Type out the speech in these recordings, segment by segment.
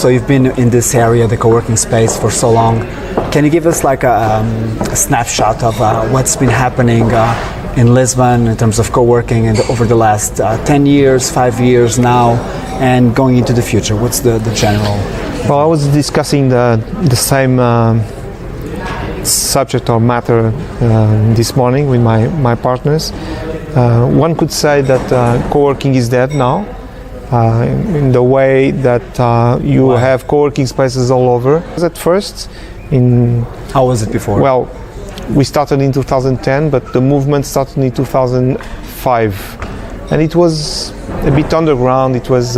So you've been in this area, the co-working space, for so long. Can you give us like a snapshot of what's been happening in Lisbon in terms of co-working and over the last 10 years, 5 years now, and going into the future? What's the general? Well, I was discussing the same subject or matter this morning with my partners. One could say that co-working is dead now, in the way that you have co-working spaces all over. At first, how was it before? Well, we started in 2010, but the movement started in 2005, and it was a bit underground. It was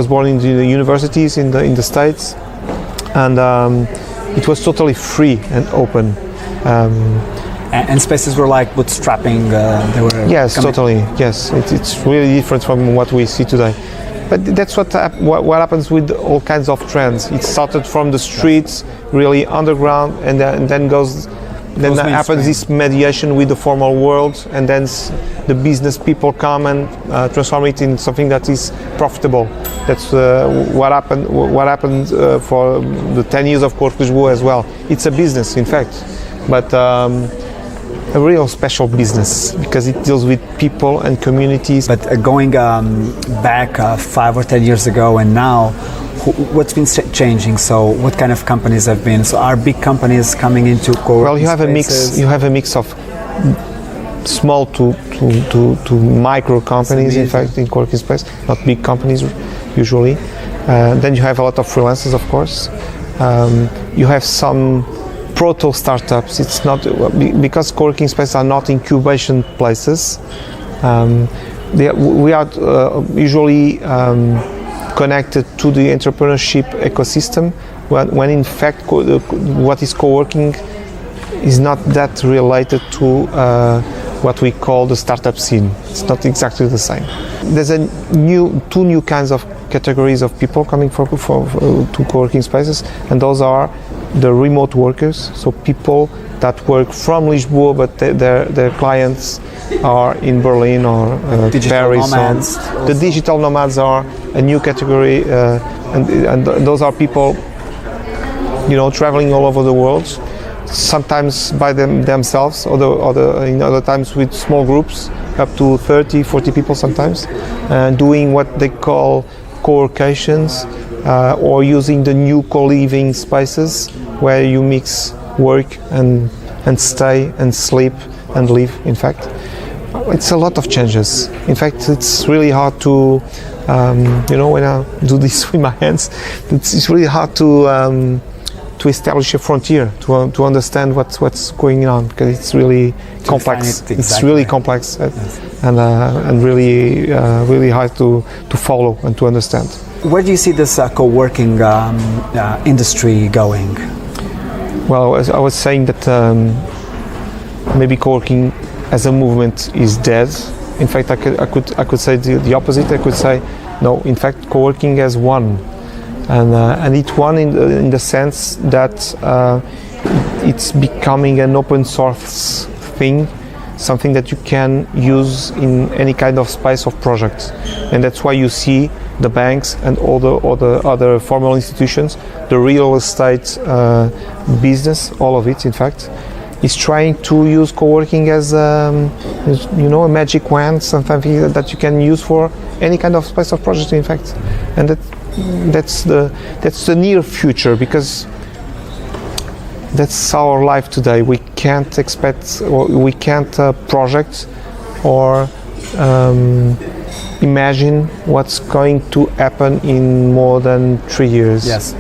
born in the universities in the States, and it was totally free and open. And spaces were like bootstrapping. They were totally. Yes, it's really different from what we see today. But that's what happens with all kinds of trends. It started from the streets, really underground, and then happens this mediation with the formal world, and then the business people come and transform it in something that is profitable. That's what happened. What happened for the 10 years of Coworking Lisboa as well. It's a business, in fact, but a real special business because it deals with people and communities. But going back 5 or 10 years ago and now, what's been changing? So what kind of companies have been? So are big companies coming into co-working Well, you have spaces? You have a mix of small to micro companies, in fact, in co-working space, not big companies usually. Then you have a lot of freelancers, of course. You have some proto startups. It's not because co-working spaces are not incubation places. We are usually connected to the entrepreneurship ecosystem, when in fact what is co-working is not that related to what we call the startup scene. It's not exactly the same. There's two new kinds of categories of people coming to co-working spaces, and those are the remote workers, so people that work from Lisboa, but their clients are in Berlin or Paris. Nomads The digital nomads are a new category, and those are people, traveling all over the world, sometimes by themselves, or in other times with small groups, up to 30, 40 people sometimes, doing what they call co-workations, or using the new co-living spaces where you mix work and stay and sleep and live. In fact, it's a lot of changes. In fact, it's really hard to, when I do this with my hands, it's really hard to establish a frontier, to understand what's going on, because it's really complex. Exactly. It's really complex, and really hard to follow and to understand. Where do you see this co-working industry going? Well, as I was saying that maybe co-working as a movement is dead. In fact, I could say the opposite. I could say no. In fact, co-working has won, and it won in the sense that it's becoming an open source thing, something that you can use in any kind of space of project, and that's why you see the banks and all the other formal institutions, the real estate business, all of it, in fact, is trying to use co-working as a magic wand, something that you can use for any kind of space of project, in fact, and that's the near future, because that's our life today. We can't expect, or we can't project or imagine what's going to happen in more than 3 years. Yes.